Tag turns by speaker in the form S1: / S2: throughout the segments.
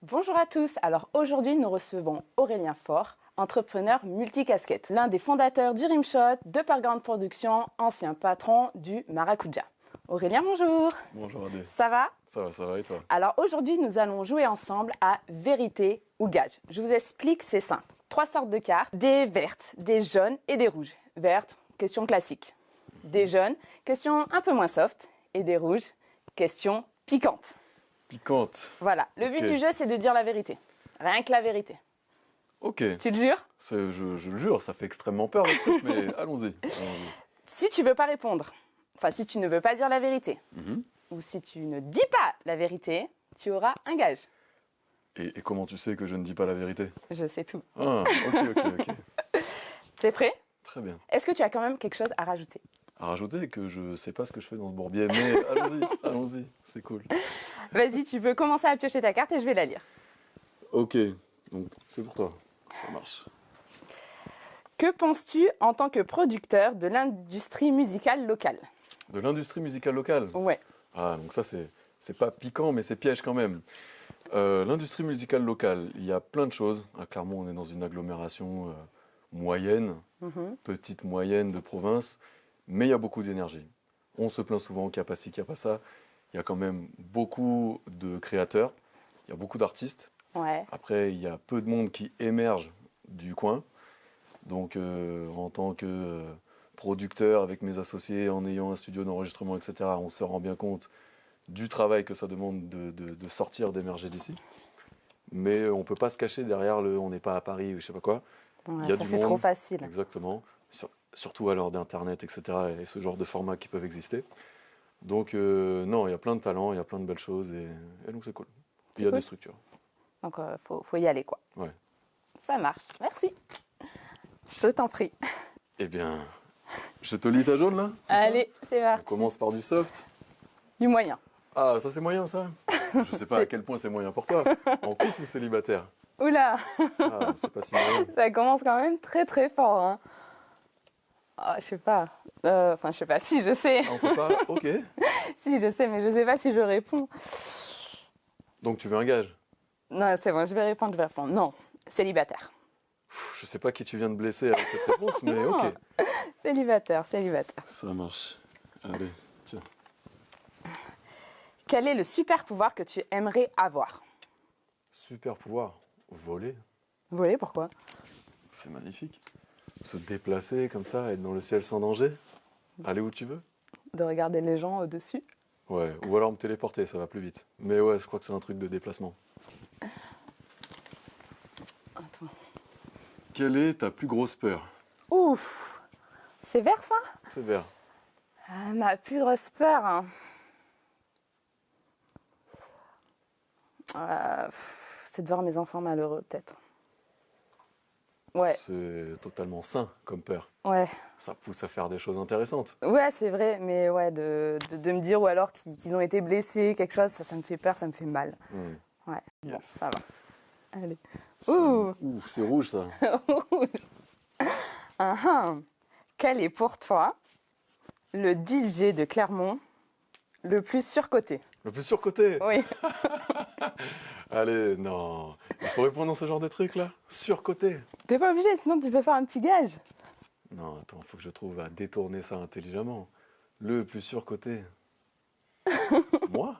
S1: Bonjour à tous, alors aujourd'hui nous recevons Aurélien Faure, entrepreneur multicasquette, l'un des fondateurs du Rimshot, de Parground Productions, ancien patron du Maracuja. Aurélien, bonjour.
S2: Bonjour Adé.
S1: Ça va?
S2: Ça va et toi?
S1: Alors aujourd'hui nous allons jouer ensemble à vérité ou gage. Je vous explique, c'est simple. 3 sortes de cartes, des vertes, des jaunes et des rouges. Vertes, question classique. Des jaunes, question un peu moins soft. Et des rouges, question piquante.
S2: Piquante.
S1: Voilà, le but
S2: Ok.
S1: du jeu c'est de dire la vérité. Rien que la vérité.
S2: Ok,
S1: Tu le jures?
S2: je le jure, ça fait extrêmement peur le truc, mais allons-y.
S1: Si tu veux pas répondre, enfin si tu ne veux pas dire la vérité,
S2: Mhm.
S1: ou si tu ne dis pas la vérité, tu auras un gage.
S2: Et comment tu sais que je ne dis pas la vérité?
S1: Je sais tout.
S2: Ah, ok.
S1: C'est prêt?
S2: Très bien.
S1: Est-ce que tu as quand même quelque chose à rajouter?
S2: À rajouter que je sais pas ce que je fais dans ce bourbier, mais allons-y, c'est cool.
S1: Vas-y, tu peux commencer à piocher ta carte et je vais la lire.
S2: Ok, donc c'est pour toi, ça marche.
S1: Que penses-tu en tant que producteur de l'industrie musicale locale?
S2: De l'industrie musicale locale?
S1: Ouais.
S2: Ah, donc ça c'est pas piquant, mais c'est piège quand même. L'industrie musicale locale, il y a plein de choses. À Clermont, on est dans une agglomération moyenne, petite moyenne de province, mais il y a beaucoup d'énergie. On se plaint souvent qu'il n'y a pas ci, qu'il n'y a pas ça. Il y a quand même beaucoup de créateurs, il y a beaucoup d'artistes.
S1: Ouais.
S2: Après, il y a peu de monde qui émerge du coin. Donc, en tant que producteur avec mes associés, en ayant un studio d'enregistrement, etc., on se rend bien compte du travail que ça demande de sortir, d'émerger d'ici. Mais on ne peut pas se cacher derrière le « on n'est pas à Paris » ou je sais pas quoi.
S1: Ouais,
S2: Il y a
S1: ça
S2: du
S1: c'est
S2: monde.
S1: trop facile.
S2: Exactement. Surtout à l'heure d'Internet, etc. et ce genre de formats qui peuvent exister. Donc, non, il y a plein de talents, il y a plein de belles choses et donc c'est cool. Il y a
S1: cool.
S2: des structures.
S1: Donc faut y aller quoi.
S2: Ouais.
S1: Ça marche. Merci. Je t'en prie.
S2: Eh bien, je te lis ta jaune là? C'est ça.
S1: Allez, c'est
S2: On
S1: parti.
S2: commence par du soft.
S1: Du moyen.
S2: Ah, ça c'est moyen ça? Je sais pas à quel point c'est moyen pour toi. En couple ou célibataire?
S1: Oula,
S2: Ah, c'est pas si moyen.
S1: ça commence quand même très très fort. Hein. Ah, je sais pas. Enfin, je sais pas. Si, je sais.
S2: Ah, on peut pas? Ok.
S1: Si, je sais, mais je sais pas si je réponds.
S2: Donc tu veux un gage?
S1: Non, c'est bon, je vais répondre, Non, célibataire.
S2: Je sais pas qui tu viens de blesser avec cette réponse, mais ok.
S1: Célibataire.
S2: Ça marche. Allez, tiens.
S1: Quel est le super pouvoir que tu aimerais avoir?
S2: Super pouvoir. Voler.
S1: Voler, pourquoi?
S2: C'est magnifique. Se déplacer comme ça, être dans le ciel sans danger. Aller où tu veux.
S1: De regarder les gens au-dessus.
S2: Ouais, ou alors me téléporter, ça va plus vite. Mais ouais, je crois que c'est un truc de déplacement.
S1: Attends.
S2: Quelle est ta plus grosse peur?
S1: Ouf. C'est vert, ça?
S2: C'est vert.
S1: Ah, ma plus grosse peur. Hein. C'est de voir mes enfants malheureux, peut-être. Ouais,
S2: C'est totalement sain comme peur.
S1: ouais.
S2: Ça pousse à faire des choses intéressantes.
S1: Ouais, c'est vrai, mais ouais, de me dire ou alors qu'ils ont été blessés, quelque chose, ça me fait peur, ça me fait mal. Ouais, bon,
S2: Yes.
S1: ça va. Allez.
S2: Ouh, c'est rouge ça.
S1: Quel est pour toi le DJ de Clermont le plus surcoté?
S2: Le plus surcoté.
S1: Oui.
S2: Allez, non. Il faut répondre dans ce genre de trucs là. Surcoté.
S1: T'es pas obligé, sinon tu peux faire un petit gage.
S2: Non, attends, faut que je trouve à détourner ça intelligemment. Le plus surcoté. Moi?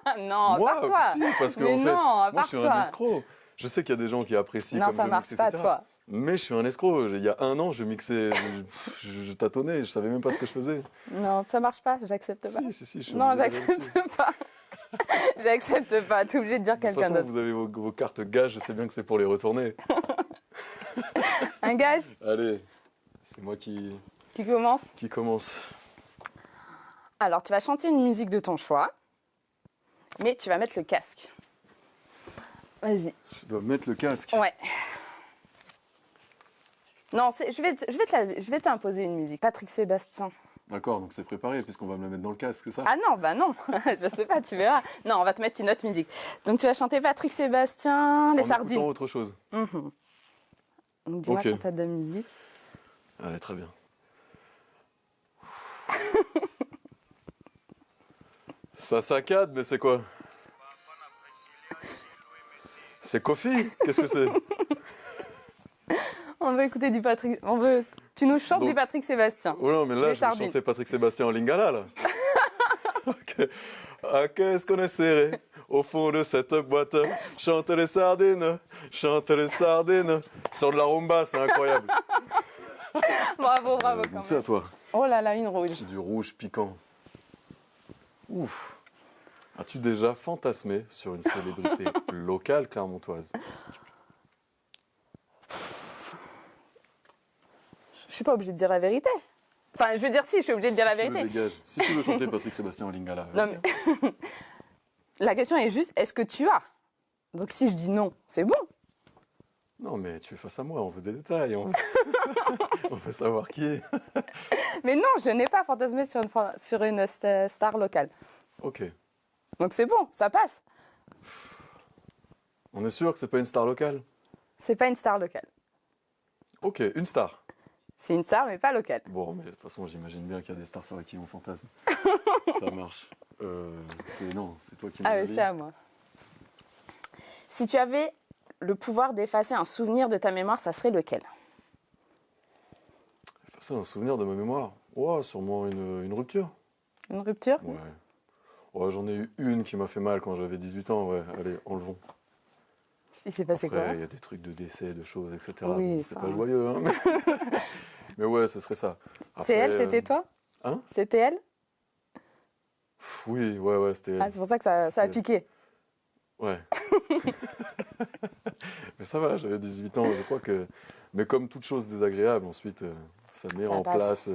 S1: Ah non,
S2: Moi,
S1: à part toi.
S2: si, parce que
S1: Mais
S2: en fait,
S1: non, à
S2: moi
S1: part
S2: je suis
S1: toi.
S2: un escroc. Je sais qu'il y a des gens qui apprécient
S1: Non,
S2: comme
S1: ça
S2: je
S1: marche
S2: mixe,
S1: pas,
S2: etc.
S1: toi.
S2: Mais je suis un escroc. Il y a un an, je mixais, je tâtonnais, je savais même pas ce que je faisais.
S1: Non, ça marche pas, j'accepte pas.
S2: Si, je suis
S1: Non,
S2: obligé d'aller
S1: j'accepte
S2: là-dessus.
S1: pas. J'accepte pas, t'es obligé de dire
S2: De toute
S1: quelqu'un
S2: façon,
S1: d'autre.
S2: vous avez vos cartes gages, je sais bien que c'est pour les retourner.
S1: Un gage
S2: Allez, c'est moi qui
S1: commence.
S2: commence.
S1: Alors, tu vas chanter une musique de ton choix, mais tu vas mettre le casque. Vas-y.
S2: Je dois mettre le casque.
S1: Ouais. Non, je vais t'imposer une musique. Patrick Sébastien.
S2: D'accord, donc c'est préparé puisqu'on va me la mettre dans le casque, c'est ça?
S1: Ah non, bah non, je sais pas, tu verras. Non, on va te mettre une autre musique. Donc tu vas chanter Patrick Sébastien, Les
S2: En
S1: Sardines.
S2: écoutant autre chose.
S1: Donc dis-moi
S2: Ok.
S1: quand t'as de la musique.
S2: Allez, très bien. Ça saccade, mais c'est quoi? C'est Kofi. Qu'est-ce que c'est?
S1: On veut écouter du Patrick. Tu nous chantes
S2: Donc-
S1: du Patrick Sébastien.
S2: Oh non, mais là,
S1: Les
S2: je vais
S1: sardines.
S2: chanter Patrick Sébastien en lingala, là. Ok. Ah, qu'est-ce qu'on est serré au fond de cette boîte? Chante les sardines, chante les sardines. Sur de la rumba, c'est incroyable.
S1: Bravo, bravo quand
S2: Goûte ça,
S1: même.
S2: toi.
S1: Oh là là, une rouge.
S2: Du rouge piquant. Ouf. As-tu déjà fantasmé sur une célébrité locale clermontoise?
S1: Je suis pas obligée de dire la vérité. Enfin, je veux dire si, je suis obligée de dire la
S2: Si tu veux,
S1: vérité.
S2: dégage. Si tu veux chanter Patrick Sébastien en lingala.
S1: Non, mais... La question est juste, est-ce que tu as? Donc si je dis non, c'est bon.
S2: Non, mais tu es face à moi, on veut des détails. On veut savoir qui est.
S1: Mais non, je n'ai pas fantasmé sur une star locale.
S2: Ok.
S1: Donc c'est bon, ça passe.
S2: On est sûr que c'est pas une star locale?
S1: C'est pas une star locale.
S2: Ok, une star.
S1: C'est une star, mais pas locale.
S2: Bon, mais de toute façon, j'imagine bien qu'il y a des stars sur qui on fantasme. Ça marche. Non, c'est toi qui me
S1: Ah oui,
S2: le dis.
S1: c'est à moi. Si tu avais le pouvoir d'effacer un souvenir de ta mémoire, ça serait lequel?
S2: C'est un souvenir de ma mémoire. Ouais, sûrement une rupture.
S1: Une rupture?
S2: Ouais. Ouais, j'en ai eu une qui m'a fait mal quand j'avais 18 ans. Ouais, allez, enlevons.
S1: Il s'est passé
S2: Après,
S1: quoi?
S2: il y a des trucs de décès, de choses, etc.
S1: Oui,
S2: Bon, c'est
S1: ça.
S2: pas joyeux, hein. Mais ouais, ce serait ça.
S1: C'est elle,
S2: Après,
S1: c'était toi?
S2: Hein?
S1: C'était elle?
S2: Oui, ouais, c'était.
S1: Ah, c'est pour ça que ça a
S2: C'était-
S1: piqué.
S2: Ouais. Mais ça va, j'avais 18 ans, je crois que. Mais comme toute chose désagréable, ensuite, ça met
S1: Ça
S2: en
S1: passe.
S2: place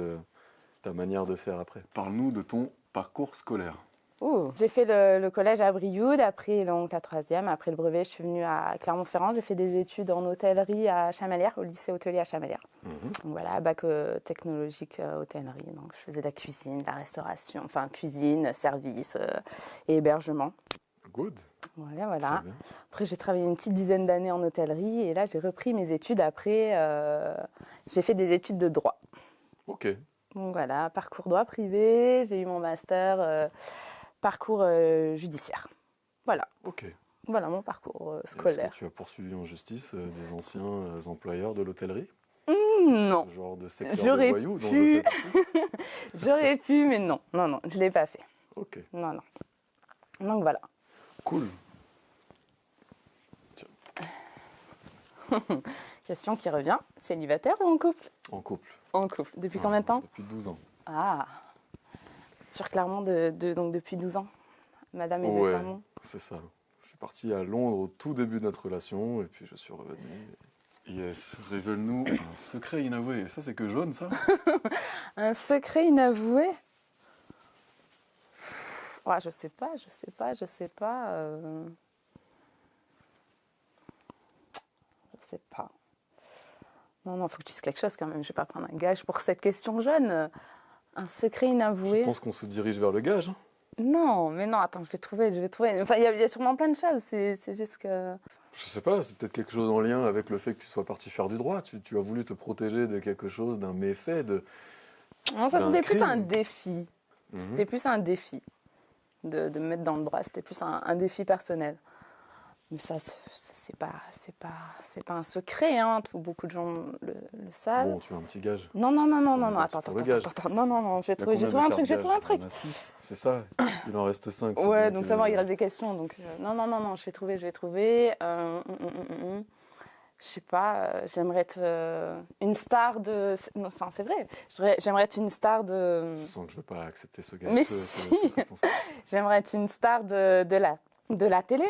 S2: ta manière de faire après. Parle-nous de ton parcours scolaire.
S1: Ouh. J'ai fait le collège à Brioude, après donc, la troisième, après le brevet, je suis venue à Clermont-Ferrand. J'ai fait des études en hôtellerie à Chamalières, au lycée hôtelier à Chamalières. Donc voilà, bac technologique hôtellerie. Donc je faisais de la cuisine, de la restauration, enfin cuisine, service et hébergement.
S2: Good.
S1: Ouais,
S2: Très
S1: voilà.
S2: bien.
S1: Après, j'ai travaillé une petite dizaine d'années en hôtellerie et là, j'ai repris mes études après. J'ai fait des études de droit.
S2: Ok.
S1: Donc voilà, parcours droit privé, j'ai eu mon master parcours judiciaire. Voilà,
S2: Ok.
S1: voilà mon parcours
S2: Est-ce
S1: scolaire.
S2: que tu as poursuivi en justice des anciens employeurs de l'hôtellerie?
S1: Non,
S2: Ce genre de secteur de
S1: J'aurais
S2: voyous dont
S1: pu.
S2: je fais partie?
S1: j'aurais pu, mais non, je ne l'ai pas fait.
S2: Ok.
S1: Non. Donc voilà.
S2: Cool.
S1: Question qui revient, célibataire ou en couple?
S2: En couple.
S1: En couple. Depuis combien de temps?
S2: Depuis 12 ans.
S1: Ah, sur Clermont donc depuis 12 ans. Madame est de
S2: Ouais,
S1: Clermont.
S2: c'est ça. Je suis parti à Londres au tout début de notre relation et puis je suis revenu. Yes, révèle-nous un secret inavoué. Et ça, c'est que jaune, ça?
S1: Un secret inavoué? Ouais, je sais pas. Je sais pas. Non, faut que je dise quelque chose quand même. Je vais pas prendre un gage pour cette question jeune. Un secret
S2: Je
S1: inavoué?
S2: pense qu'on se dirige vers le gage. Hein.
S1: Non, mais non, attends, je vais trouver. Enfin, il y a sûrement plein de choses. C'est juste que...
S2: Je sais pas, c'est peut-être quelque chose en lien avec le fait que tu sois parti faire du droit. Tu as voulu te protéger de quelque chose, d'un méfait, de...
S1: Non, ça
S2: D'un
S1: c'était plus
S2: crime.
S1: un défi.
S2: Mhm.
S1: C'était plus un défi de me mettre dans le droit. C'était plus un défi personnel. Mais ça c'est pas un secret, hein. Beaucoup de gens le savent.
S2: Bon, tu as un petit gage.
S1: Non,
S2: va
S1: attends,
S2: pour le gage.
S1: non, j'ai
S2: Il y a
S1: trouvé
S2: combien
S1: un
S2: de
S1: truc, j'ai
S2: cartes
S1: trouvé un
S2: gages?
S1: truc.
S2: Il y en a 6, c'est ça. Il en reste 5.
S1: Ouais, donc ça va, il reste des questions, donc non, je vais trouver. Je sais pas, j'aimerais être une star de... Non, enfin, c'est vrai, j'aimerais être une star de...
S2: Je sens que je ne vais pas accepter ce gage.
S1: Mais
S2: cette
S1: si.
S2: réponse.
S1: J'aimerais être une star de la télé.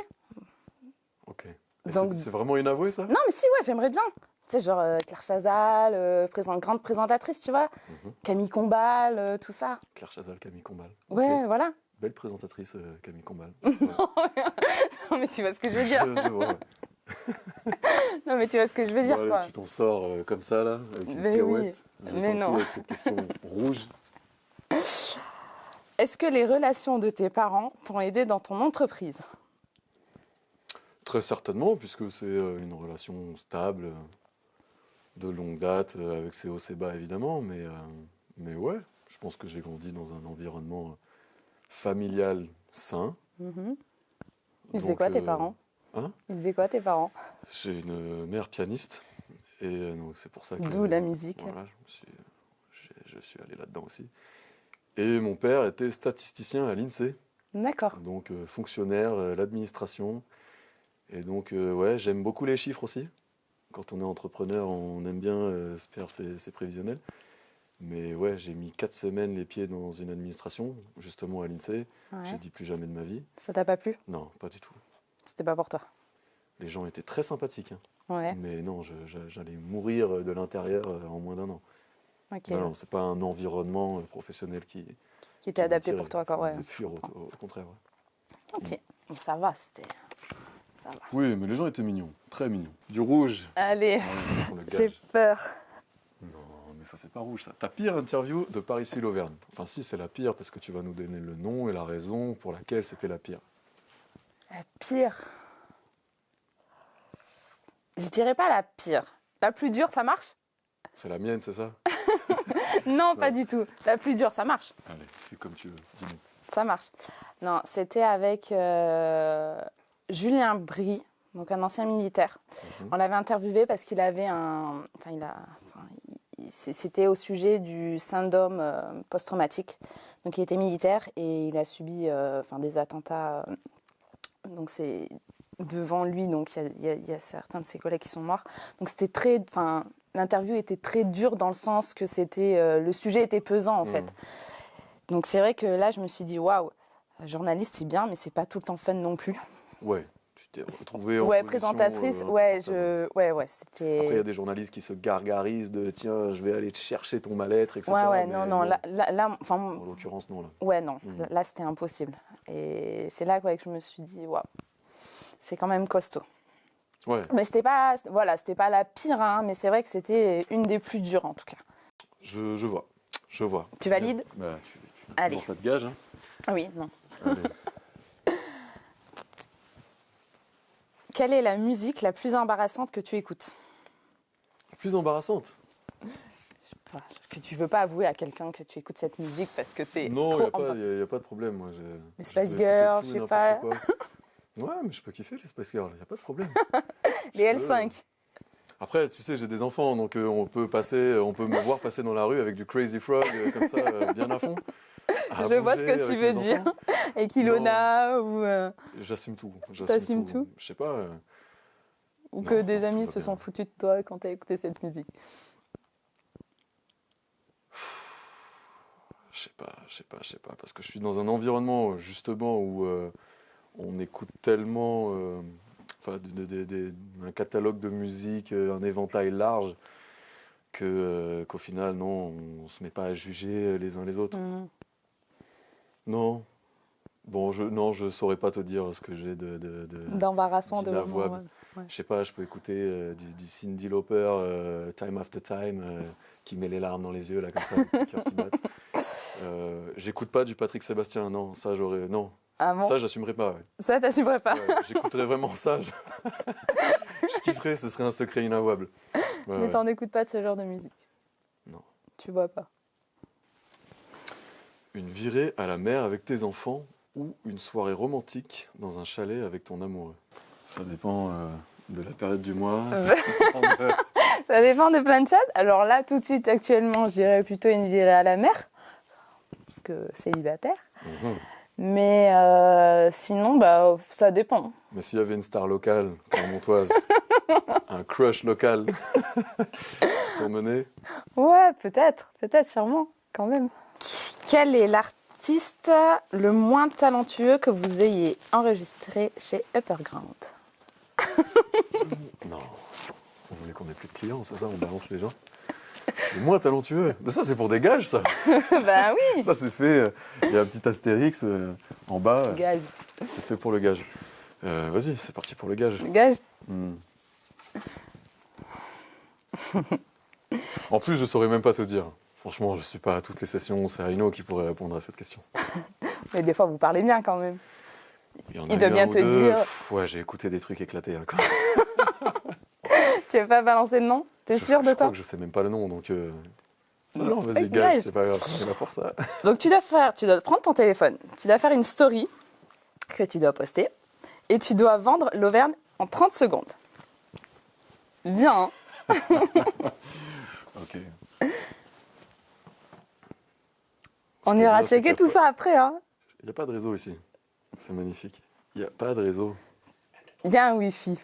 S2: Ok. Et
S1: Donc-
S2: c'est vraiment inavoué, ça?
S1: Non, mais si, ouais, j'aimerais bien. Tu sais, genre Claire Chazal, grande présentatrice, tu vois.
S2: Mhm.
S1: Camille Combal, tout ça.
S2: Claire Chazal, Camille Combal.
S1: Ouais,
S2: Ok.
S1: voilà.
S2: Belle présentatrice, Camille Combal.
S1: Non, mais tu vois ce que je veux dire.
S2: Je vois, ouais.
S1: Non, mais tu vois ce que je veux dire,
S2: Bon, allez,
S1: quoi.
S2: tu t'en sors comme ça, là, avec une
S1: Mais
S2: pirouette.
S1: oui.
S2: Je
S1: Mais
S2: t'en
S1: non.
S2: prie, avec cette question rouge.
S1: Est-ce que les relations de tes parents t'ont aidé dans ton entreprise?
S2: Très certainement, puisque c'est une relation stable, de longue date, avec ses hauts, ses bas, évidemment. Mais ouais, je pense que j'ai grandi dans un environnement familial sain.
S1: Mhm. Ils faisaient
S2: Donc,
S1: quoi, tes parents?
S2: Hein?
S1: Ils faisaient quoi, tes parents?
S2: J'ai une mère pianiste. Et donc c'est pour ça que...
S1: D'où la musique.
S2: Voilà, je suis allé là-dedans aussi. Et mon père était statisticien à l'INSEE.
S1: D'accord.
S2: Donc fonctionnaire, l'administration. Et donc, ouais, j'aime beaucoup les chiffres aussi. Quand on est entrepreneur, on aime bien faire ses prévisionnels. Mais ouais, j'ai mis 4 semaines les pieds dans une administration, justement à l'INSEE.
S1: Ouais.
S2: J'ai dit plus jamais de ma vie.
S1: Ça t'a pas plu?
S2: Non, pas du tout.
S1: C'était pas pour toi?
S2: Les gens étaient très sympathiques, hein.
S1: Ouais.
S2: Mais non, j'allais mourir de l'intérieur en moins d'1 an.
S1: Ok.
S2: Non, c'est pas un environnement professionnel
S1: Qui était
S2: qui
S1: adapté
S2: m'attirait,
S1: pour toi,
S2: qui
S1: quoi,
S2: me
S1: ouais.
S2: faisait fuir au contraire. Ouais.
S1: Ok. Bon, ça va, ça va.
S2: Oui, mais les gens étaient mignons, très mignons. Du rouge.
S1: Allez,
S2: Ouais, ça sent le
S1: j'ai
S2: gage.
S1: peur.
S2: Non, mais ça c'est pas rouge ça. Ta pire interview de Paris Auvergne. Enfin si, c'est la pire parce que tu vas nous donner le nom et la raison pour laquelle c'était la pire.
S1: La pire. Je dirais pas la pire. La plus dure, ça marche?
S2: C'est la mienne, c'est ça?
S1: Non, pas du tout. La plus dure, ça marche.
S2: Allez, fais comme tu veux, dis-nous.
S1: Ça marche. Non, c'était avec Julien Brie, donc un ancien militaire.
S2: Mhm.
S1: On l'avait interviewé parce qu'il avait c'était au sujet du syndrome post-traumatique. Donc il était militaire et il a subi des attentats. Donc c'est devant lui, donc il y a certains de ses collègues qui sont morts. Donc c'était l'interview était très dure dans le sens que le sujet était pesant en fait. Donc c'est vrai que là je me suis dit waouh, journaliste c'est bien mais c'est pas tout le temps fun non plus.
S2: Ouais, tu t'es retrouvée en
S1: Ouais,
S2: position,
S1: présentatrice,
S2: inconfortable.
S1: c'était.
S2: Après il y a des journalistes qui se gargarisent de tiens, je vais aller te chercher ton mal-être, etc.
S1: Ouais,
S2: mais
S1: non, là,
S2: En l'occurrence, non là.
S1: ouais, non,
S2: Mm.
S1: là c'était impossible. Et c'est là que je me suis dit waouh, c'est quand même costaud.
S2: Ouais,
S1: Mais c'était pas la pire, hein, mais c'est vrai que c'était une des plus dures en tout cas.
S2: je vois. Je vois.
S1: Tu valides?
S2: Bah, tu
S1: Allez.
S2: toujours pas de gage. Hein.
S1: Ah oui, non.
S2: Allez.
S1: Quelle est la musique la plus embarrassante que tu écoutes?
S2: Plus embarrassante.
S1: Que tu veux pas avouer à quelqu'un que tu écoutes cette musique parce que c'est
S2: Non,
S1: trop
S2: il n'y a pas de problème. Moi,
S1: Les
S2: je
S1: Spice
S2: peux
S1: Girls,
S2: écouter
S1: je
S2: tout
S1: sais
S2: et
S1: pas.
S2: n'importe quoi. Ouais, mais je peux kiffer les Spice Girls, il n'y a pas de problème.
S1: Les
S2: Je peux.
S1: L5.
S2: Après, tu sais, j'ai des enfants, donc on peut me voir passer dans la rue avec du Crazy Frog, comme ça, bien à fond.
S1: Je vois ce que tu veux dire. Et Kilona ou
S2: J'assume tout.
S1: T'assumes tout?
S2: Je sais pas.
S1: Ou
S2: Non,
S1: que des
S2: tout
S1: amis
S2: va
S1: se
S2: bien.
S1: sont foutus de toi quand t'as écouté cette musique.
S2: Je sais pas. Parce que je suis dans un environnement, justement, où on écoute tellement. Un catalogue de musique, un éventail large, qu'au final, non, on ne se met pas à juger les uns les autres.
S1: Mhm.
S2: Non. Bon, je saurais pas te dire ce que j'ai
S1: D'embarrassant de
S2: d'inavouable.
S1: moments. Ouais.
S2: Je sais pas, je peux écouter du Cyndi Lauper, Time After Time, qui met les larmes dans les yeux, là, comme ça, le petit cœur qui bat. J'écoute pas du Patrick Sébastien, non, non.
S1: Ah bon?
S2: Ça, j'assumerais pas. Ouais.
S1: Ça, t'assumerais pas?
S2: Ouais, j'écouterais vraiment ça. Je kifferais, ce serait un secret inavouable. Ouais,
S1: Mais
S2: ouais.
S1: t'en écoutes pas de ce genre de musique?
S2: Non.
S1: Tu vois pas?
S2: Une virée à la mer avec tes enfants ou une soirée romantique dans un chalet avec ton amoureux. Ça dépend de la période du mois.
S1: Ça dépend de plein de choses. Alors là, tout de suite, actuellement, je dirais plutôt une virée à la mer, parce que célibataire.
S2: Mhm.
S1: Mais sinon, ça dépend.
S2: Mais s'il y avait une star locale, clermontoise, un crush local, t'emmener.
S1: Ouais, peut-être, sûrement, quand même. Quel est l'artiste le moins talentueux que vous ayez enregistré chez Upperground?
S2: Non, vous voulez qu'on ait plus de clients, c'est ça? On balance les gens. Le moins talentueux. Ça, c'est pour des gages, ça.
S1: Ben oui.
S2: Ça, c'est fait. Il y a un petit astérix en bas.
S1: Gage.
S2: C'est fait pour le gage. Vas-y, c'est parti pour le gage.
S1: Gage.
S2: Hmm. En plus, je saurais même pas te dire. Franchement, je suis pas à toutes les sessions. C'est Rino qui pourrait répondre à cette question.
S1: Mais des fois, vous parlez bien quand même.
S2: Y en a
S1: Il
S2: eu
S1: doit
S2: un
S1: bien
S2: ou
S1: te
S2: deux.
S1: dire.
S2: Ouais, j'ai écouté des trucs éclatés encore.
S1: Tu veux pas balancer le nom? T'es sûr de
S2: Je crois
S1: toi?
S2: que je sais même pas le nom, donc. Non, vas-y,
S1: Ouais,
S2: gage,
S1: gage.
S2: c'est pas grave, on est là pour ça.
S1: Donc tu dois prendre ton téléphone, tu dois faire une story que tu dois poster et tu dois vendre l'Auvergne en 30 secondes. Bien, hein?
S2: Ok.
S1: On
S2: Ce qui est
S1: ira
S2: bien, c'est
S1: checker tout ça après. Hein.
S2: Il n'y a pas de réseau ici. C'est magnifique. Il n'y a pas de réseau.
S1: Il y a un Wi-Fi.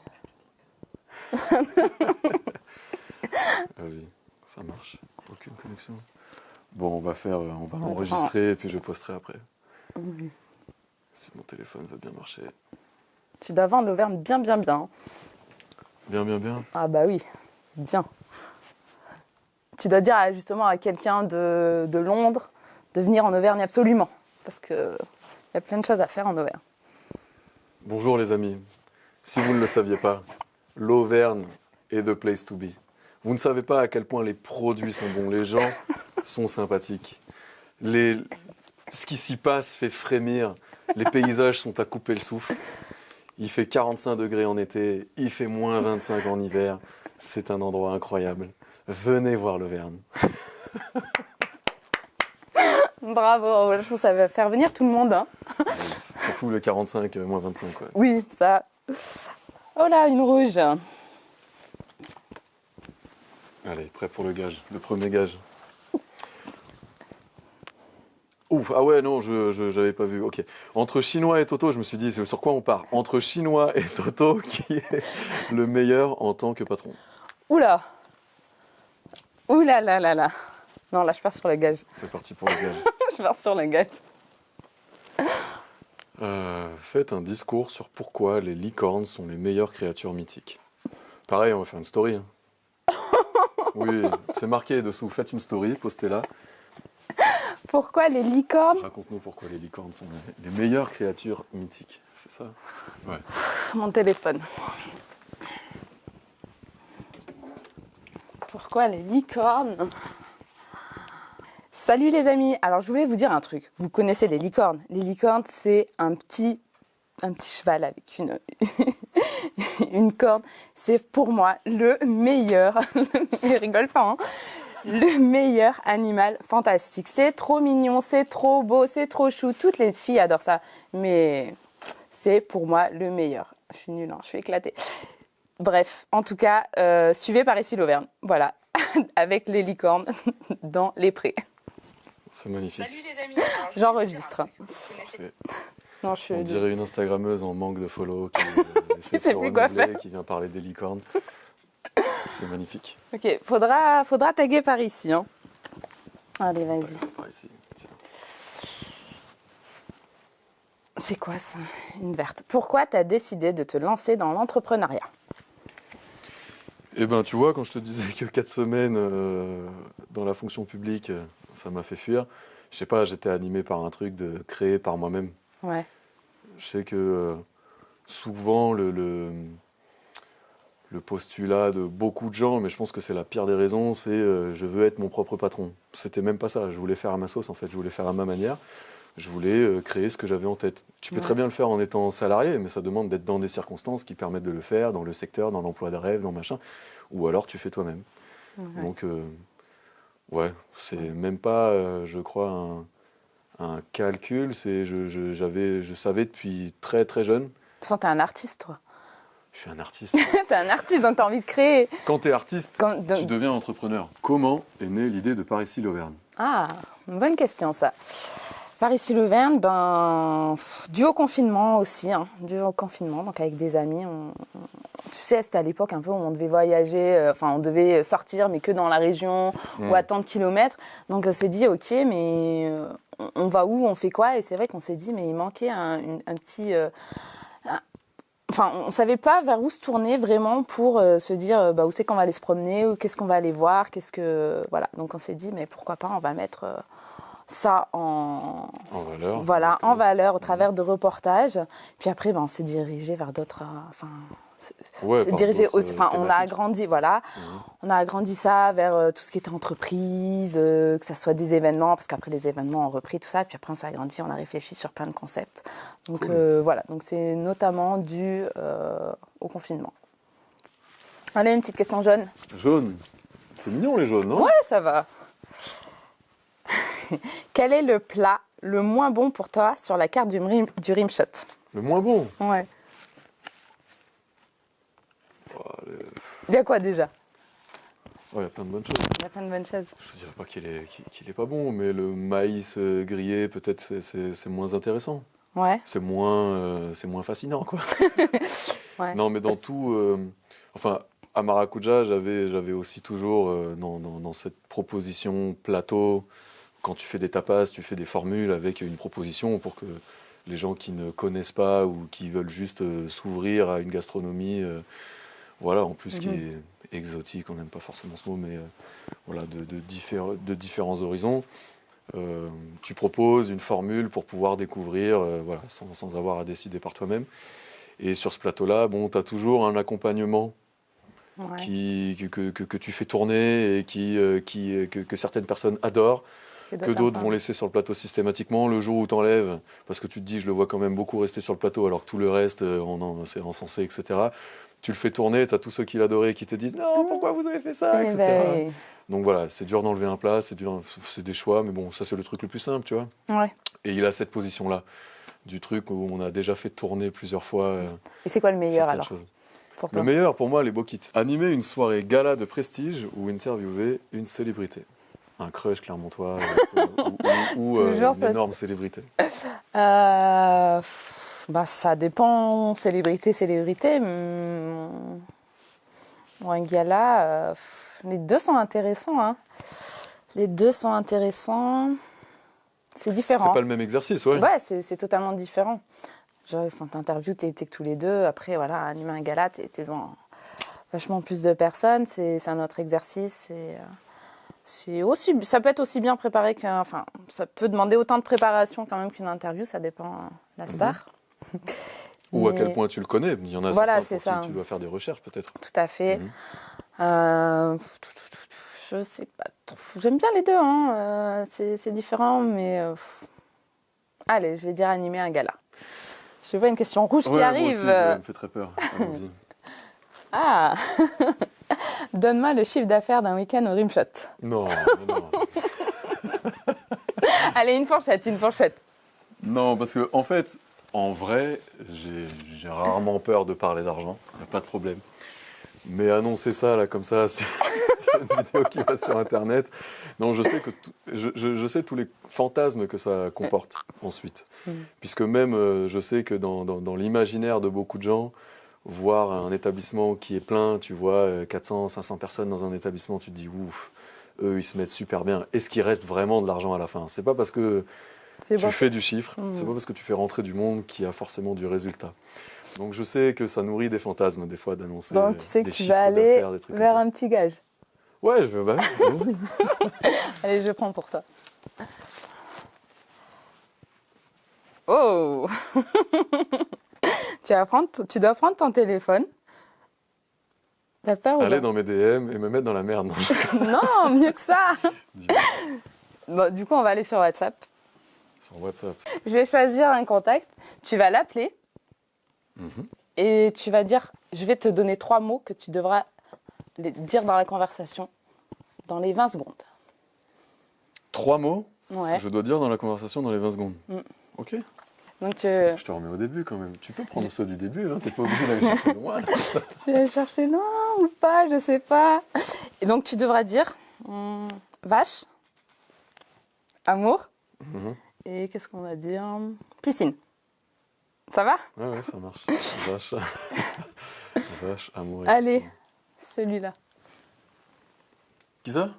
S2: Vas-y, ça marche. Aucune connexion. Bon, on va l'enregistrer et puis je posterai après.
S1: Oui.
S2: Si mon téléphone veut bien marcher.
S1: Tu dois vendre l'Auvergne bien, bien, bien.
S2: Bien, bien, bien.
S1: Ah bah oui, bien. Tu dois dire justement à quelqu'un de Londres de venir en Auvergne absolument. Parce qu'il y a plein de choses à faire en Auvergne.
S2: Bonjour les amis. Si vous ne le saviez pas, l'Auvergne est the place to be. Vous ne savez pas à quel point les produits sont bons, les gens sont sympathiques. Ce qui s'y passe fait frémir, les paysages sont à couper le souffle. Il fait 45 degrés en été, il fait moins 25 en hiver. C'est un endroit incroyable. Venez voir l'Auvergne.
S1: Bravo, je pense que ça va faire venir tout le monde. Hein.
S2: Surtout le 45, moins 25. Quoi.
S1: Oui, ça. Oh là, une rouge.
S2: Allez, prêt pour le gage, le premier gage. Ouf, ah ouais, non, je n'avais pas vu. Ok. Entre Chinois et Toto, je me suis dit, sur quoi on part? Entre Chinois et Toto, qui est le meilleur en tant que patron?
S1: Oula. Oula là là là. Non, là, je pars sur le gage.
S2: C'est parti pour le gage.
S1: Je pars sur le gage.
S2: Faites un discours sur pourquoi les licornes sont les meilleures créatures mythiques. Pareil, on va faire une story. Hein. Oui, c'est marqué dessous. Faites une story, postez-la.
S1: Pourquoi les licornes?
S2: Raconte-nous pourquoi les licornes sont les meilleures créatures mythiques. C'est ça? Ouais.
S1: Mon téléphone. Pourquoi les licornes? Salut les amis. Alors je voulais vous dire un truc. Vous connaissez les licornes. Les licornes, c'est un petit cheval avec une corne. C'est pour moi le meilleur. Je rigole pas. Hein. Le meilleur animal fantastique. C'est trop mignon, c'est trop beau, c'est trop chou. Toutes les filles adorent ça. Mais c'est pour moi le meilleur. Je suis nulle, hein, je suis éclatée. Bref, en tout cas, suivez par ici l'Auvergne. Voilà, avec les licornes dans les prés.
S2: C'est magnifique.
S1: Salut les amis. J'enregistre. Non,
S2: On dirait une Instagrammeuse en manque de follow qui essaie de se renouveler, qui vient parler des licornes. C'est magnifique.
S1: Ok, faudra taguer par ici. Hein. Allez, vas-y.
S2: Par ici, tiens.
S1: C'est quoi ça? Une verte. Pourquoi tu as décidé de te lancer dans l'entrepreneuriat?
S2: Eh ben, tu vois, quand je te disais que 4 semaines dans la fonction publique, ça m'a fait fuir. Je sais pas, j'étais animé par un truc de créer par moi-même.
S1: Ouais.
S2: Je sais que souvent le postulat de beaucoup de gens, mais je pense que c'est la pire des raisons, c'est je veux être mon propre patron. C'était même pas ça. Je voulais faire à ma sauce en fait. Je voulais faire à ma manière. Je voulais créer ce que j'avais en tête. Tu peux très bien le faire en étant salarié, mais ça demande d'être dans des circonstances qui permettent de le faire, dans le secteur, dans l'emploi de rêve, dans machin. Ou alors tu fais toi-même.
S1: Ouais.
S2: Donc, ouais, c'est même pas, je crois, un calcul. C'est, je savais depuis très très jeune.
S1: De toute façon, t'es un artiste, toi.
S2: Je suis un artiste.
S1: T'es un artiste, donc t'as envie de créer.
S2: Quand tu es artiste, tu deviens entrepreneur. Comment est née l'idée de Par ici l'Auvergne?
S1: Ah, une bonne question ça. Par ici l'Auvergne, dû au confinement aussi, hein, dû au confinement, donc avec des amis, tu sais, c'était à l'époque un peu où on devait voyager, on devait sortir, mais que dans la région ou à tant de kilomètres. Donc on s'est dit, ok, mais on va où, on fait quoi? Et c'est vrai qu'on s'est dit, mais il manquait un petit... on ne savait pas vers où se tourner vraiment pour se dire où c'est qu'on va aller se promener, ou qu'est-ce qu'on va aller voir, voilà. Donc on s'est dit, mais pourquoi pas, on va mettre... ça en
S2: valeur.
S1: Voilà, en valeur au travers de reportages. Puis après, on s'est dirigé vers d'autres. On a agrandi, voilà. On a agrandi ça vers tout ce qui était entreprise, que ça soit des événements, parce qu'après les événements ont repris tout ça. Puis après, on s'est agrandi, on a réfléchi sur plein de concepts. Donc voilà, donc c'est notamment dû au confinement. Allez, une petite question jaune.
S2: Jaune. C'est mignon les jaunes, non?
S1: Ouais, ça va. Quel est le plat le moins bon pour toi sur la carte du Rimshot?
S2: Le moins bon?
S1: Ouais. Il y a quoi déjà?
S2: Ouais, il y a plein de bonnes choses.
S1: Il y a plein de bonnes choses.
S2: Je ne dirais pas qu'il est pas bon, mais le maïs grillé, peut-être, c'est moins intéressant.
S1: Ouais.
S2: C'est moins fascinant, quoi.
S1: Ouais.
S2: Non, mais dans tout... enfin, à Maracuja, j'avais aussi toujours, dans cette proposition plateau, quand tu fais des tapas, tu fais des formules avec une proposition pour que les gens qui ne connaissent pas ou qui veulent juste s'ouvrir à une gastronomie, voilà, en plus qui est exotique, on n'aime pas forcément ce mot, mais voilà, de différents horizons. Tu proposes une formule pour pouvoir découvrir, voilà, sans avoir à décider par toi-même. Et sur ce plateau-là, bon, tu as toujours un accompagnement que tu fais tourner et que certaines personnes adorent, que d'autres vont laisser sur le plateau systématiquement. Le jour où tu enlèves, parce que tu te dis, je le vois quand même beaucoup rester sur le plateau, alors que tout le reste, c'est encensé, etc. Tu le fais tourner, tu as tous ceux qui l'adoraient qui te disent, non, pourquoi vous avez fait ça, etc.
S1: Ben,
S2: Donc voilà, c'est dur d'enlever un plat, c'est des choix, mais bon, ça c'est le truc le plus simple, tu vois.
S1: ouais.
S2: Et il a cette position-là, du truc où on a déjà fait tourner plusieurs fois.
S1: Et c'est quoi le meilleur alors
S2: pour toi? Le meilleur pour moi, les beaux kits. Animer une soirée gala de prestige ou interviewer une célébrité. Un crush clermontois ou une énorme célébrité.
S1: Bah, ça dépend, célébrité. Bon, un gala, les deux sont intéressants. Hein. Les deux sont intéressants. C'est différent.
S2: C'est pas le même exercice, ouais.
S1: Ouais, c'est totalement différent. Genre, enfin, t'interviews, t'es que tous les deux. Après, voilà, animer un gala, t'es devant vachement plus de personnes. C'est un autre exercice. Ça peut être aussi bien préparé qu'un... Enfin, ça peut demander autant de préparation quand même qu'une interview. Ça dépend de la star.
S2: Ou à quel point tu le connais. Il y en a
S1: voilà,
S2: certains pour qui tu dois faire des recherches, peut-être.
S1: Tout à fait. Je sais pas. J'aime bien les deux. Hein. C'est différent, mais... Allez, je vais dire animer un gala. Je vois une question rouge qui arrive.
S2: Moi aussi, ça me fait très peur. Allons-y.
S1: Ah Donne-moi le chiffre d'affaires d'un week-end au Rimshot.
S2: Non.
S1: Allez, une fourchette.
S2: Non, parce que en fait, en vrai, j'ai rarement peur de parler d'argent. Il n'y a pas de problème. Mais annoncer ça, là, comme ça, sur une vidéo qui va sur Internet, non, je sais que je sais tous les fantasmes que ça comporte ensuite. Puisque même, je sais que dans l'imaginaire de beaucoup de gens, voir un établissement qui est plein, tu vois, 400, 500 personnes dans un établissement, tu te dis, ouf, eux, ils se mettent super bien. Est-ce qu'il reste vraiment de l'argent à la fin? C'est pas parce que tu fais du chiffre, c'est pas parce que tu fais rentrer du monde qu'il y a forcément du résultat. Donc je sais que ça nourrit des fantasmes, des fois, d'annoncer
S1: donc tu sais que
S2: des
S1: tu
S2: chiffres
S1: vas aller
S2: d'affaires, des trucs
S1: vers
S2: comme ça.
S1: un petit gage.
S2: Ouais, vas-y.
S1: Allez, je prends pour toi. Oh tu dois prendre ton téléphone. T'as peur ou pas?
S2: Aller dans mes DM et me mettre dans la merde. Non.
S1: Non, mieux que ça. Bon, du coup, on va aller sur WhatsApp.
S2: Sur WhatsApp.
S1: Je vais choisir un contact. Tu vas l'appeler et tu vas dire, je vais te donner 3 mots que tu devras dire dans la conversation dans les 20 secondes.
S2: 3 mots
S1: Ouais.
S2: je dois dire dans la conversation dans les 20 secondes. Ok.
S1: Donc
S2: Je te remets au début quand même. Tu peux prendre ceux du début, hein. T'es pas obligé d'aller chercher loin. Là.
S1: je vais aller chercher loin ou pas, je sais pas. Et donc tu devras dire vache, amour et qu'est-ce qu'on va dire? Piscine. Ça va?
S2: Ouais, ça marche. Vache. Vache, amour et
S1: Allez,
S2: piscine.
S1: celui-là.
S2: Qui ça?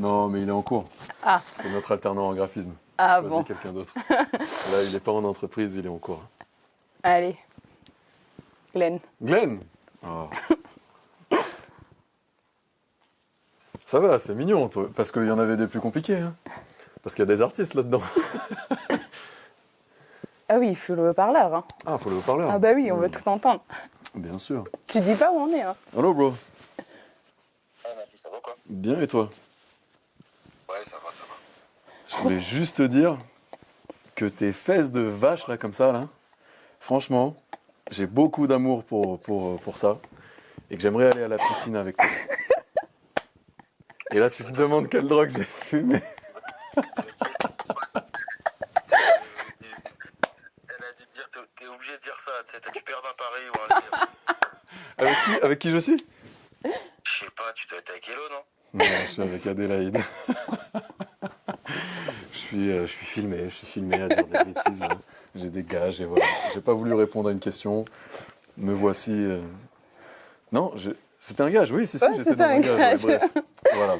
S2: Non, mais il est en cours.
S1: Ah.
S2: C'est notre alternant en graphisme.
S1: Ah
S2: Choisis
S1: bon.
S2: quelqu'un d'autre. Là, il n'est pas en entreprise, il est en cours.
S1: Allez. Glenn.
S2: Glenn. Oh. Ça va, c'est mignon, toi, parce qu'il y en avait des plus compliqués. Hein. Parce qu'il y a des artistes là-dedans.
S1: Ah oui, il faut le haut-parleur. Hein.
S2: Ah, faut le haut-parleur.
S1: Ah bah oui, on veut tout entendre.
S2: Bien sûr.
S1: Tu dis pas où on est. Hein.
S2: Allô, bro.
S3: Ah, Mathieu, ça va quoi?
S2: Bien, et toi?
S3: Ouais, ça va.
S2: Je voulais juste te dire que tes fesses de vache, là, comme ça, là, franchement, j'ai beaucoup d'amour pour ça. Et que j'aimerais aller à la piscine avec toi. Et là, tu te demandes quelle drogue j'ai fumé.
S3: Elle a dit de dire, t'es obligé de dire ça, tu sais, t'as dû perdre un pari ou un tir.
S2: Avec qui je suis?
S3: Je sais pas, tu dois être avec Hello, non?
S2: Non, je suis avec Adélaïde. Je suis filmé à dire des bêtises. Là. J'ai des gages et voilà. J'ai pas voulu répondre à une question. Me voici. Non, c'était un gage, oui, si,
S1: Ouais,
S2: j'étais
S1: c'était
S2: dans un
S1: un
S2: gage. Ouais,
S1: gage.
S2: bref, voilà.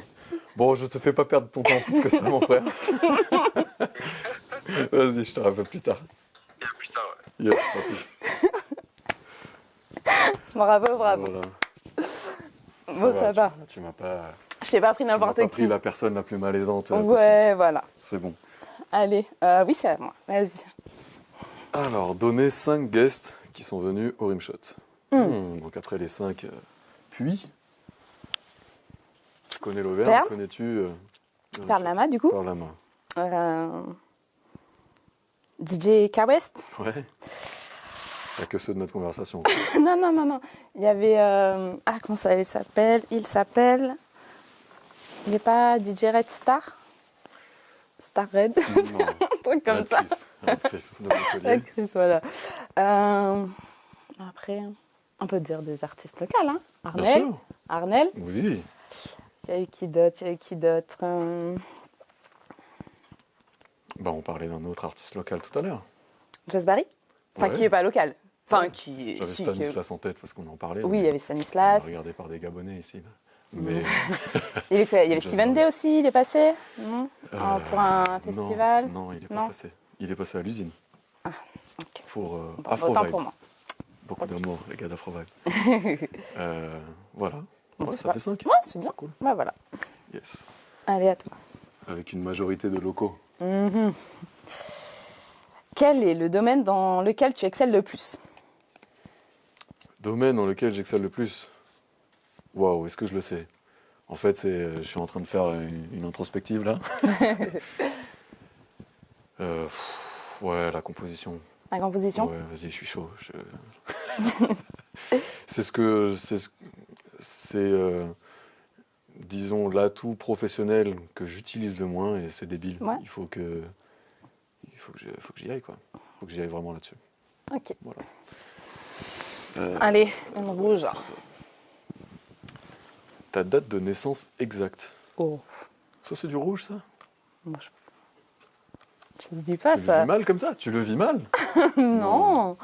S2: Bon, je te fais pas perdre ton temps plus que ça, mon frère. Vas-y, je te rappelle plus tard.
S3: Et putain, ouais.
S2: Yes, à plus.
S1: Bravo, bravo.
S2: Voilà.
S1: Bon, ça va.
S2: Tu m'as pas,
S1: Je t'ai pas pris
S2: tu m'as
S1: n'importe
S2: pas
S1: qui.
S2: pris la personne la plus malaisante possible.
S1: Ouais, voilà.
S2: C'est bon.
S1: Allez, oui, c'est à moi. Vas-y.
S2: Alors, donner 5 guests qui sont venus au Rimshot. Donc après les 5, puis... Tu connais l'Auvergne,
S1: Perle.
S2: connais-tu
S1: Perle Lama, du coup.
S2: Perle Lama.
S1: DJ K-West.
S2: Ouais. Pas que ceux de notre conversation.
S1: Non, non, non, non. Il y avait... Ah, comment ça il s'appelle? Il s'appelle... Il n'est pas DJ Red Star? Star Red?
S2: Non.
S1: Un truc comme ça.
S2: Red Chris de Montpellier.
S1: Red Chris, voilà. Après, on peut dire des artistes locaux, hein.
S2: Bien
S1: Arnel.
S2: sûr.
S1: Arnel.
S2: Oui.
S1: Il y a eu qui d'autre? Il y a eu qui d'autre?
S2: Bah, on parlait d'un autre artiste local tout à l'heure.
S1: Joss Barry. Enfin,
S2: Ouais.
S1: qui n'est pas local. Enfin,
S2: Ouais.
S1: qui...
S2: J'avais
S1: si,
S2: Stanislas en tête parce qu'on en parlait.
S1: Oui, il y
S2: mais
S1: avait Stanislas.
S2: on est regardé par des Gabonais ici. Là. Mais
S1: Il y avait, quoi? Il y avait
S2: Joss
S1: Steven
S2: Barry.
S1: Day aussi, il est passé? Non. Pour un festival?
S2: Non, il n'est pas
S1: Non.
S2: passé. Il est passé à l'usine.
S1: Ok.
S2: Pour
S1: Bon,
S2: Afro
S1: autant
S2: Vibe.
S1: pour moi.
S2: Beaucoup d'amour, les gars d'Afro Vibe. Voilà.
S1: Bon,
S2: Ouais,
S1: c'est
S2: ça
S1: pas-
S2: fait 5.
S1: Ouais, c'est bien.
S2: cool.
S1: Ouais, voilà.
S2: Yes.
S1: Allez, à toi.
S2: Avec une majorité de locaux.
S1: Quel est le domaine dans lequel tu excelles le plus?
S2: Domaine dans lequel j'excelle le plus. Waouh, est-ce que je le sais? En fait, je suis en train de faire une introspective là. Ouais, la composition.
S1: La composition?
S2: Ouais, vas-y, je suis chaud. C'est disons, l'atout professionnel que j'utilise le moins et c'est débile.
S1: Ouais.
S2: Il faut que j'y aille quoi. Il faut que j'y aille vraiment là-dessus.
S1: Ok.
S2: Voilà.
S1: Allez, une rouge.
S2: c'est à toi. Ta date de naissance exacte.
S1: Oh.
S2: Ça, c'est du rouge, ça?
S1: Moi, je ne dis pas
S2: Tu le
S1: ça.
S2: vis mal comme ça? Tu le vis mal?
S1: Non.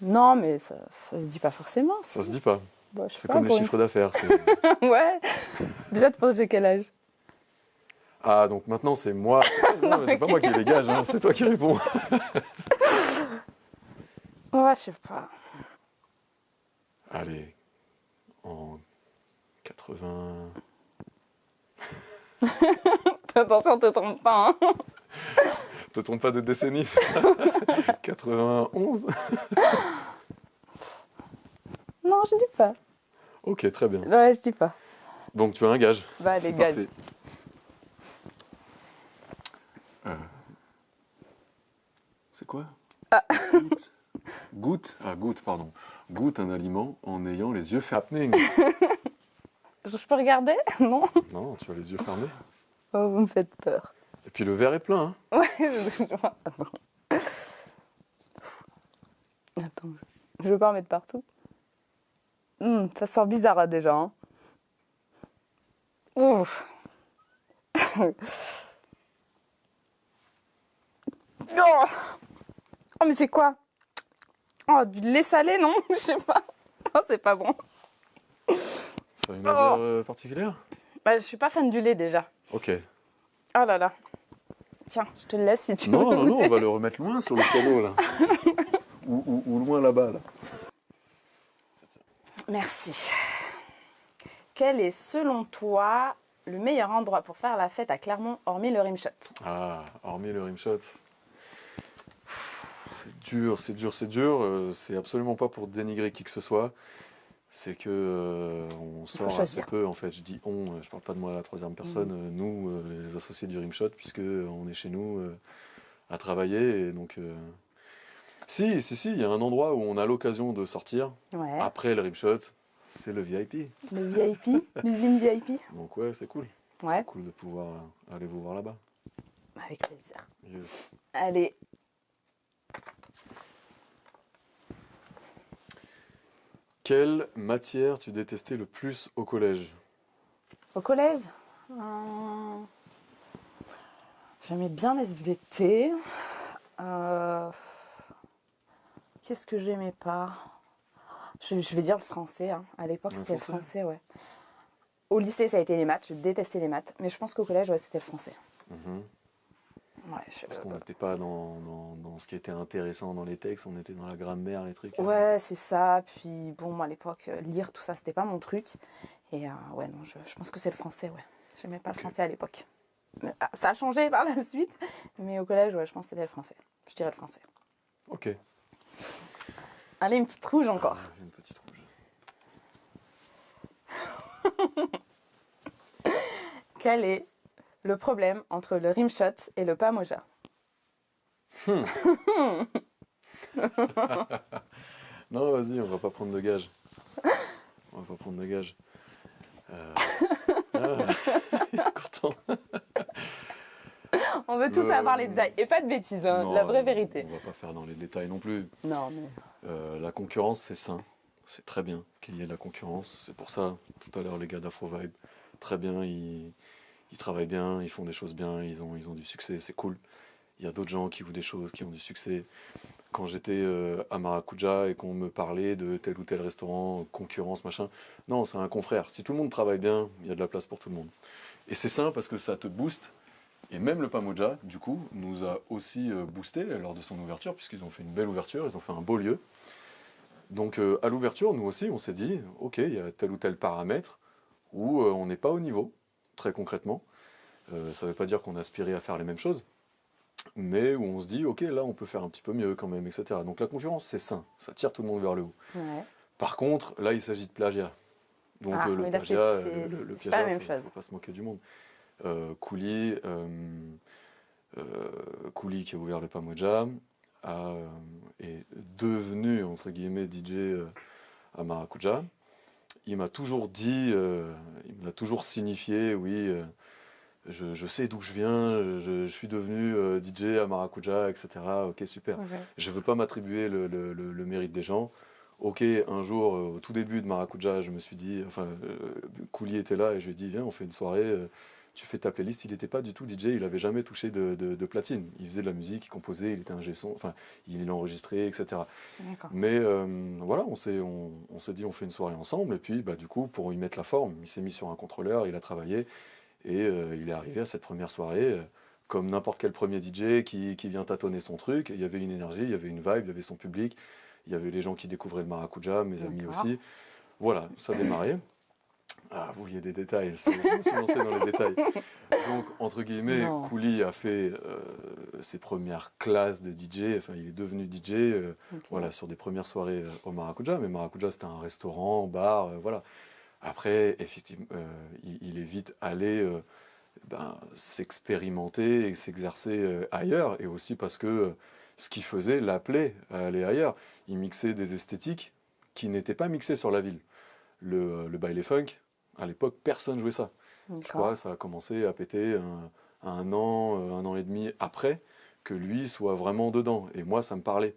S1: Non, mais ça se dit pas forcément.
S2: Ça se dit pas.
S1: Bon, je sais
S2: C'est
S1: pas,
S2: comme les
S1: pour une
S2: chiffres d'affaires.
S1: Ouais. Déjà, tu penses j'ai quel âge?
S2: Ah, donc maintenant, c'est moi. Non, mais c'est pas moi qui les gage, hein, c'est toi qui réponds.
S1: Ouais, je sais pas.
S2: Allez, en 80...
S1: Attention, te trompe pas. Hein.
S2: Te trompe pas de décennie, c'est ça? 91?
S1: Non, je dis pas.
S2: Ok, très bien.
S1: Ouais, je dis pas.
S2: Donc tu as un gage.
S1: Bah,
S2: C'est
S1: les gaz.
S2: parfait. C'est quoi? Goûte. Goûte. Ah, goûte, pardon. Goûte un aliment en ayant les yeux fermés.
S1: Je peux regarder? Non.
S2: Non, tu as les yeux fermés.
S1: Oh, vous me faites peur.
S2: Et puis le verre est plein. Hein.
S1: Ouais, Attends. Attends. Je veux pas en mettre partout. Ça sent bizarre là, déjà. Hein. Ouf. Oh. Oh, mais c'est quoi? Oh, du lait salé, non? Je sais pas. Non, c'est pas bon.
S2: Ça a une odeur particulière?
S1: Bah, je suis pas fan du lait déjà.
S2: Ok.
S1: Oh là là. Tiens, je te le laisse si tu veux.
S2: Non, non, non,
S1: goûter.
S2: on va le remettre loin sur le piano, là. ou loin là-bas, là.
S1: Merci. Quel est, selon toi, le meilleur endroit pour faire la fête à Clermont, hormis le Rimshot?
S2: Ah, hormis le rimshot. C'est dur, c'est dur, c'est dur. C'est absolument pas pour dénigrer qui que ce soit. C'est que on
S1: faut
S2: sort assez
S1: choisir.
S2: peu, en fait. Je dis on, je parle pas de moi à la troisième personne. Nous, les associés du rimshot, puisque on est chez nous à travailler. Et donc, si, il y a un endroit où on a l'occasion de sortir.
S1: Ouais.
S2: Après le rimshot, c'est le VIP.
S1: Le VIP, l'usine VIP.
S2: Donc ouais, c'est cool.
S1: Ouais,
S2: C'est cool de pouvoir aller vous voir là-bas.
S1: avec plaisir.
S2: Yes.
S1: Allez.
S2: Quelle matière tu détestais le plus au collège?
S1: Au collège, j'aimais bien les SVT. Qu'est-ce que j'aimais pas? Je vais dire le français. Hein. À l'époque,
S2: Le
S1: c'était le
S2: français
S1: français, ouais. Au lycée, ça a été les maths. Je détestais les maths. Mais je pense qu'au collège, ouais, c'était le français.
S2: Mhm.
S1: Ouais,
S2: Parce qu'on n'était pas dans ce qui était intéressant dans les textes, on était dans la grammaire, les trucs.
S1: ouais, c'est ça. Puis bon, moi à l'époque, lire tout ça, c'était pas mon truc. Et ouais, non, je pense que c'est le français, ouais. J'aimais pas le français à l'époque. Ça a changé par la suite. Mais au collège, ouais, je pense que c'était le français. Je dirais le français.
S2: Ok.
S1: Allez, une petite rouge encore.
S2: J'ai une petite rouge.
S1: Quel est le problème entre le rimshot et le pamoja?
S2: Non, vas-y, on va pas prendre de gage. On va pas prendre de gage. Content.
S1: On veut tous savoir les détails. Et pas de bêtises, hein,
S2: Non,
S1: la vraie vérité.
S2: On va pas faire dans les détails non plus.
S1: Non, mais...
S2: La concurrence, c'est sain. C'est très bien qu'il y ait de la concurrence. C'est pour ça, tout à l'heure, les gars d'Afro Vibe, très bien, ils travaillent bien, ils font des choses bien, ils ont du succès, c'est cool. Il y a d'autres gens qui font des choses, qui ont du succès. Quand j'étais à Maracuja et qu'on me parlait de tel ou tel restaurant, concurrence, machin, non, c'est un confrère. Si tout le monde travaille bien, il y a de la place pour tout le monde. Et c'est sain parce que ça te booste. Et même le Pamoja, du coup, nous a aussi boosté lors de son ouverture, puisqu'ils ont fait une belle ouverture, ils ont fait un beau lieu. Donc à l'ouverture, nous aussi, on s'est dit, ok, il y a tel ou tel paramètre où on n'est pas au niveau, très concrètement. Ça ne veut pas dire qu'on aspirait à faire les mêmes choses, mais où on se dit, ok, là, on peut faire un petit peu mieux quand même, etc. Donc la concurrence, c'est sain, ça tire tout le monde vers le haut.
S1: Ouais.
S2: Par contre, là, il s'agit de plagiat. Donc le
S1: mais là,
S2: plagiat,
S1: c'est pas la même chose.
S2: faut pas se moquer du monde. Kouli, Kouli qui a ouvert le Pamoja, est devenu, entre guillemets, DJ à Maracuja. Il m'a toujours dit, il me l'a toujours signifié, oui, je sais d'où je viens, je suis devenu DJ à Maracuja, etc. Ok, super.
S1: Okay.
S2: Je ne veux pas m'attribuer le mérite des gens. Ok, un jour, au tout début de Maracuja, je me suis dit, enfin, Kouli était là et je lui ai dit, viens, on fait une soirée, tu fais ta playlist. Il n'était pas du tout DJ, il n'avait jamais touché de platine. Il faisait de la musique, il composait, il était un son, enfin, il enregistrait, etc. Mais voilà, on s'est dit, on fait une soirée ensemble, et puis, bah, du coup, pour y mettre la forme, il s'est mis sur un contrôleur, il a travaillé, et il est arrivé à cette première soirée. Comme n'importe quel premier DJ qui vient tâtonner son truc, il y avait une énergie, il y avait une vibe, il y avait son public, il y avait les gens qui découvraient le Maracuja, mes amis aussi. Voilà, ça a démarré. Ah, vous vouliez des détails, je me suis lancé dans les détails. Donc, entre guillemets, Kouli a fait ses premières classes de DJ, enfin, il est devenu DJ voilà, sur des premières soirées au Maracuja, mais Maracuja, c'était un restaurant, bar, voilà. Après, effectivement, il est vite allé s'expérimenter et s'exercer ailleurs, et aussi parce que ce qu'il faisait l'appelait à aller ailleurs. Il mixait des esthétiques qui n'étaient pas mixées sur la ville. Le baile funk, à l'époque, personne jouait ça. Je crois que ça a commencé à péter un an et demi après que lui soit vraiment dedans. Et moi, ça me parlait.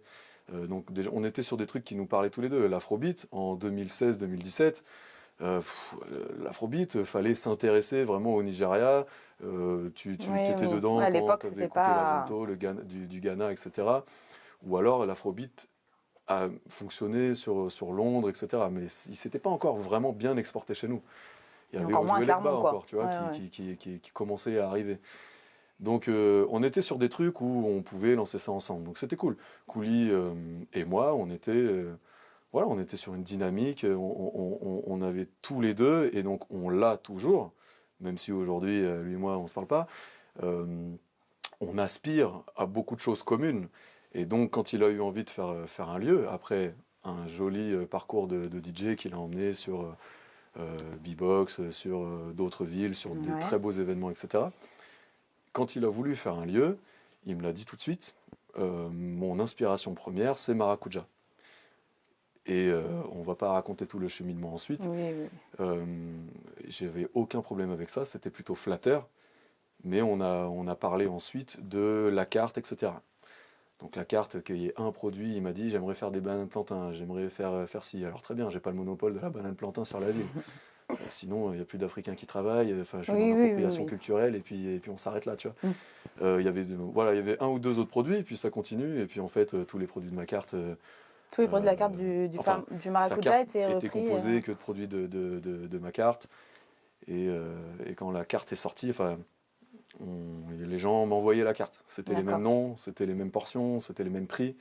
S2: Donc déjà, on était sur des trucs qui nous parlaient tous les deux. L'afrobeat, en 2016-2017, l'afrobeat, fallait s'intéresser vraiment au Nigeria. Tu étais dedans
S1: à
S2: quand
S1: l'époque,
S2: tu avais
S1: c'était
S2: écouté
S1: pas...
S2: l'Azonto, du Ghana, etc. Ou alors l'afrobeat a fonctionné sur Londres, etc. Mais il ne s'était pas encore vraiment bien exporté chez nous. Il y avait Ojue Legba encore, tu vois, qui commençait à arriver. Donc on était sur des trucs où on pouvait lancer ça ensemble. Donc c'était cool. Kouli et moi, on était sur une dynamique, on avait tous les deux, et donc on l'a toujours, même si aujourd'hui, lui et moi, on ne se parle pas. On aspire à beaucoup de choses communes. Et donc, quand il a eu envie de faire un lieu, après un joli parcours de DJ qu'il a emmené sur B-Box, sur d'autres villes, sur des très beaux événements, etc. Quand il a voulu faire un lieu, il me l'a dit tout de suite, mon inspiration première, c'est Maracuja. Et on ne va pas raconter tout le cheminement ensuite. J'avais aucun problème avec ça, c'était plutôt flatteur. Mais on a parlé ensuite de la carte, etc. Donc la carte, qu'il y ait un produit, il m'a dit j'aimerais faire des bananes plantains, j'aimerais faire ci. Alors très bien, j'ai pas le monopole de la banane plantain sur la ville. Sinon, il n'y a plus d'Africains qui travaillent, enfin, je fais
S1: Oui,
S2: mon
S1: oui,
S2: appropriation
S1: oui, oui.
S2: culturelle et puis on s'arrête là, tu vois.
S1: Mm.
S2: Voilà, il y avait un ou deux autres produits, et puis ça continue, et puis en fait, tous les produits de ma carte,
S1: Tous les produits de la carte du
S2: sa
S1: maracuja
S2: carte
S1: étaient
S2: était
S1: repris.
S2: composée que de produits de ma carte. Et quand la carte est sortie, enfin, les gens m'envoyaient la carte. C'était les
S1: D'accord.
S2: mêmes noms, c'était les mêmes portions, c'était les mêmes prix.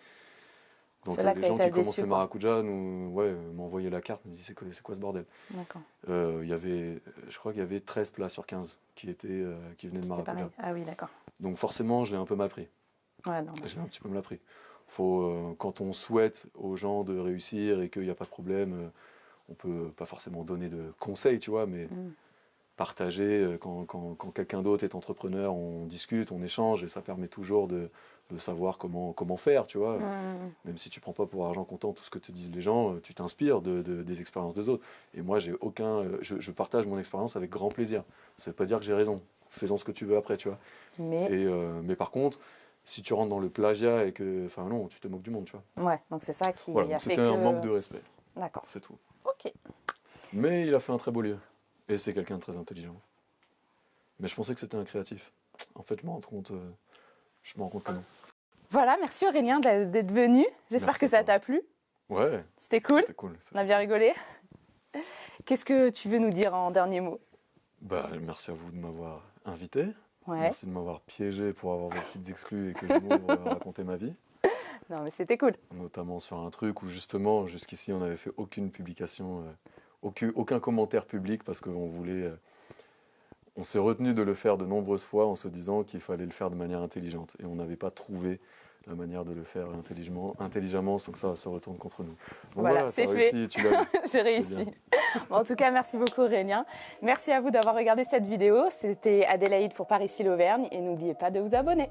S2: Donc
S1: C'est là que
S2: les
S1: t'as
S2: gens
S1: été
S2: qui
S1: déçu,
S2: commençaient
S1: quoi.
S2: Maracuja m'envoyaient la carte, me disaient c'est quoi ce bordel.
S1: D'accord.
S2: Je crois qu'il y avait 13 plats sur 15 qui venaient de
S1: C'était
S2: Maracuja.
S1: pareil. Ah oui, d'accord.
S2: Donc forcément, je l'ai un peu mal pris.
S1: Ouais, normal.
S2: Je l'ai un petit peu mal pris. Quand on souhaite aux gens de réussir et qu'il n'y a pas de problème, on peut pas forcément donner de conseils, tu vois, mais
S1: Mm.
S2: partager, quand quelqu'un d'autre est entrepreneur, on discute, on échange, et ça permet toujours de savoir comment faire, tu vois.
S1: Mm.
S2: Même si tu prends pas pour argent comptant tout ce que te disent les gens, tu t'inspires des expériences des autres. Et moi, je partage mon expérience avec grand plaisir. Ça veut pas dire que j'ai raison. Fais-en ce que tu veux après, tu vois.
S1: Mais,
S2: Mais par contre, si tu rentres dans le plagiat et que, enfin non, tu te moques du monde, tu vois.
S1: ouais, donc c'est ça qui
S2: Voilà,
S1: a
S2: donc
S1: fait
S2: c'était
S1: que...
S2: un manque de respect,
S1: D'accord.
S2: c'est tout.
S1: Ok.
S2: Mais il a fait un très beau livre. Et c'est quelqu'un de très intelligent. Mais je pensais que c'était un créatif. En fait, je me rends compte que non.
S1: Voilà, merci Aurélien d'être venu. J'espère
S2: Merci
S1: que
S2: à
S1: ça
S2: toi.
S1: t'a plu.
S2: Ouais,
S1: C'était cool.
S2: c'était cool.
S1: On a bien rigolé. Qu'est-ce que tu veux nous dire en dernier mot?
S2: Merci à vous de m'avoir invité.
S1: Ouais.
S2: Merci de m'avoir piégé pour avoir vos petites exclus et que je m'ouvre à raconter ma vie.
S1: Non, mais c'était cool.
S2: Notamment sur un truc où justement, jusqu'ici, on n'avait fait aucune publication, aucun commentaire public parce qu'on voulait... on s'est retenu de le faire de nombreuses fois en se disant qu'il fallait le faire de manière intelligente. Et on n'avait pas trouvé la manière de le faire intelligemment sans que ça se retourne contre nous. Donc
S1: Voilà, c'est
S2: t'as
S1: fait.
S2: réussi, tu l'as eu.
S1: J'ai
S2: C'est
S1: réussi.
S2: bien.
S1: Bon, en tout cas, merci beaucoup Aurélien. Merci à vous d'avoir regardé cette vidéo. C'était Adélaïde pour Par ici l'Auvergne et n'oubliez pas de vous abonner.